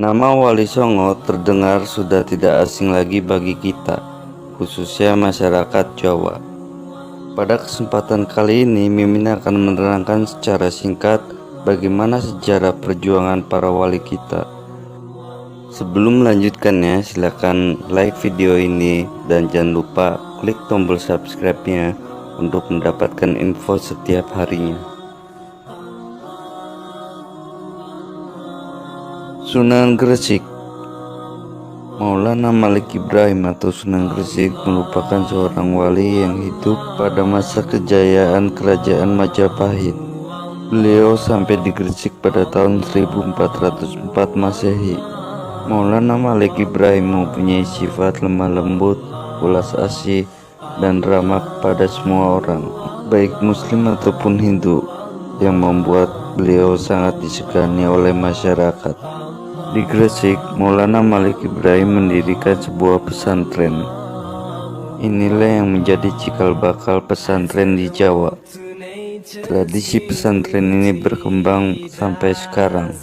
Nama Wali Songo terdengar sudah tidak asing lagi bagi kita, khususnya masyarakat Jawa. Pada kesempatan kali ini, Mimin akan menerangkan secara singkat bagaimana sejarah perjuangan para wali kita. Sebelum melanjutkannya, silakan like video ini dan jangan lupa klik tombol subscribe-nya untuk mendapatkan info setiap harinya. Sunan Gresik. Maulana Malik Ibrahim atau Sunan Gresik merupakan seorang wali yang hidup pada masa kejayaan Kerajaan Majapahit. Beliau sampai di Gresik pada tahun 1404 Masehi. Maulana Malik Ibrahim mempunyai sifat lemah lembut, ulas asih, dan ramah kepada semua orang, baik Muslim ataupun Hindu, yang membuat beliau sangat disegani oleh masyarakat. Di Gresik, Maulana Malik Ibrahim mendirikan sebuah pesantren. Inilah yang menjadi cikal bakal pesantren di Jawa. Tradisi pesantren ini berkembang sampai sekarang.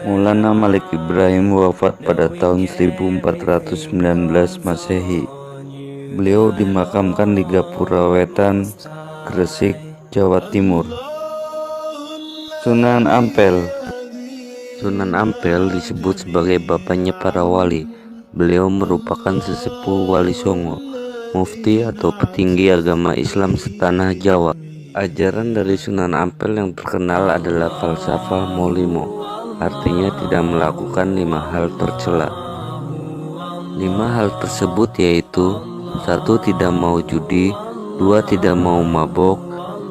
Maulana Malik Ibrahim wafat pada tahun 1419 Masehi. Beliau dimakamkan di Gapura Wetan, Gresik, Jawa Timur. Sunan Ampel. Sunan Ampel disebut sebagai bapaknya para wali. Beliau merupakan sesepuh Wali Songo, mufti atau petinggi agama Islam setanah Jawa. Ajaran dari Sunan Ampel yang terkenal adalah falsafah Molimo, artinya tidak melakukan 5 hal tercela. 5 hal tersebut yaitu: 1. Tidak mau judi, 2. Tidak mau mabok,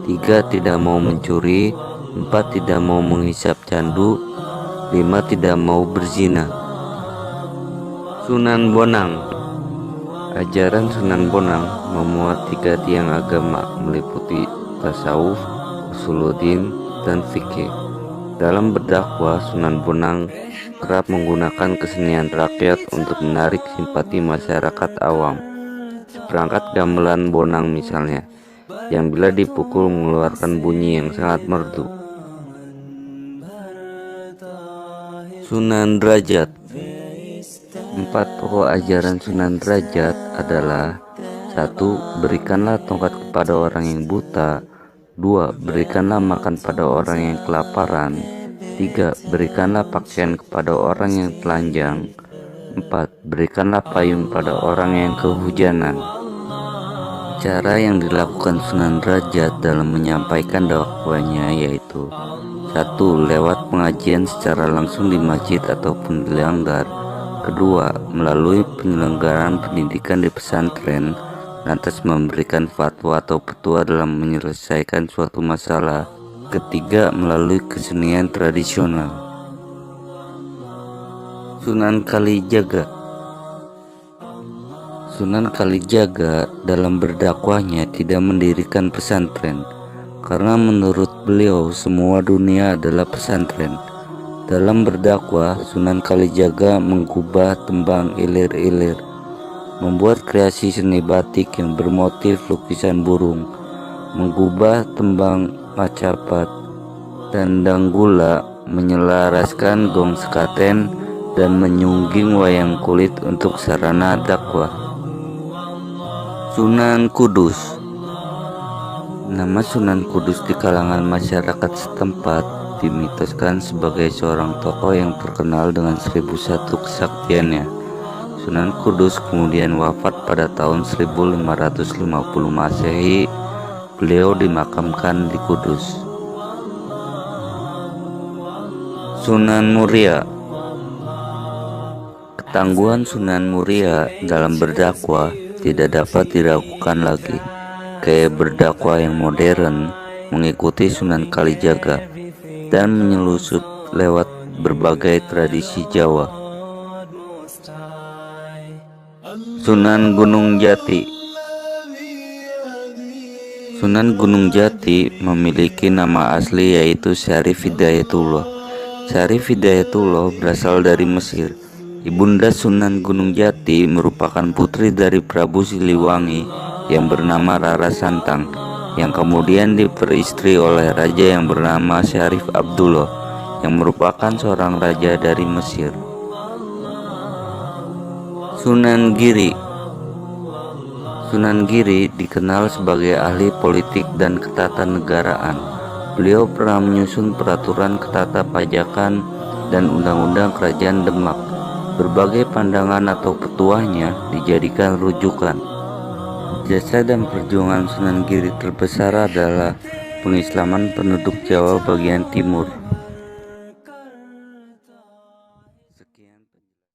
3. Tidak mau mencuri, 4. Tidak mau menghisap candu, 5. Tidak mau berzina. Sunan Bonang. Ajaran Sunan Bonang memuat 3 tiang agama, meliputi tasawuf, usuluddin, dan fikih. Dalam berdakwah, Sunan Bonang kerap menggunakan kesenian rakyat untuk menarik simpati masyarakat awam. Seperangkat gamelan Bonang misalnya, yang bila dipukul mengeluarkan bunyi yang sangat merdu. Sunan Derajat. 4 pokok ajaran Sunan Derajat adalah: 1. Berikanlah tongkat kepada orang yang buta. 2. Berikanlah makan pada orang yang kelaparan. 3. Berikanlah pakaian kepada orang yang telanjang. 4. Berikanlah payung pada orang yang kehujanan. Cara yang dilakukan Sunan Derajat dalam menyampaikan dakwahnya yaitu: 1. Lewat pengajian secara langsung di masjid ataupun di langgar. 2. Melalui penyelenggaraan pendidikan di pesantren, lantas memberikan fatwa atau petua dalam menyelesaikan suatu masalah. 3. Melalui kesenian tradisional. Sunan Kalijaga. Sunan Kalijaga dalam berdakwahnya tidak mendirikan pesantren, karena menurut beliau semua dunia adalah pesantren. Dalam berdakwah, Sunan Kalijaga mengubah tembang ilir-ilir, membuat kreasi seni batik yang bermotif lukisan burung, mengubah tembang macapat dan danggula, menyelaraskan gong sekaten, dan menyungging wayang kulit untuk sarana dakwah. Sunan Kudus. Nama Sunan Kudus di kalangan masyarakat setempat dimitoskan sebagai seorang tokoh yang terkenal dengan 1001 kesaktiannya. Sunan Kudus kemudian wafat pada tahun 1550 Masehi. Beliau dimakamkan di Kudus. Sunan Muria. Ketangguhan Sunan Muria dalam berdakwah tidak dapat diragukan lagi. Gaya berdakwah yang modern mengikuti Sunan Kalijaga dan menyelusup lewat berbagai tradisi Jawa. Sunan Gunung Jati. Sunan Gunung Jati memiliki nama asli yaitu Syarif Hidayatullah. Syarif Hidayatullah berasal dari Mesir. Ibunda Sunan Gunung Jati merupakan putri dari Prabu Siliwangi yang bernama Rara Santang, yang kemudian diperistri oleh raja yang bernama Syarif Abdullah, yang merupakan seorang raja dari Mesir. Sunan Giri. Sunan Giri dikenal sebagai ahli politik dan ketatanegaraan. Beliau pernah menyusun peraturan ketatapajakan dan undang-undang kerajaan Demak. Berbagai pandangan atau petuahnya dijadikan rujukan. Jasa dan perjuangan Sunan Giri terbesar adalah pengislaman penduduk Jawa bagian timur.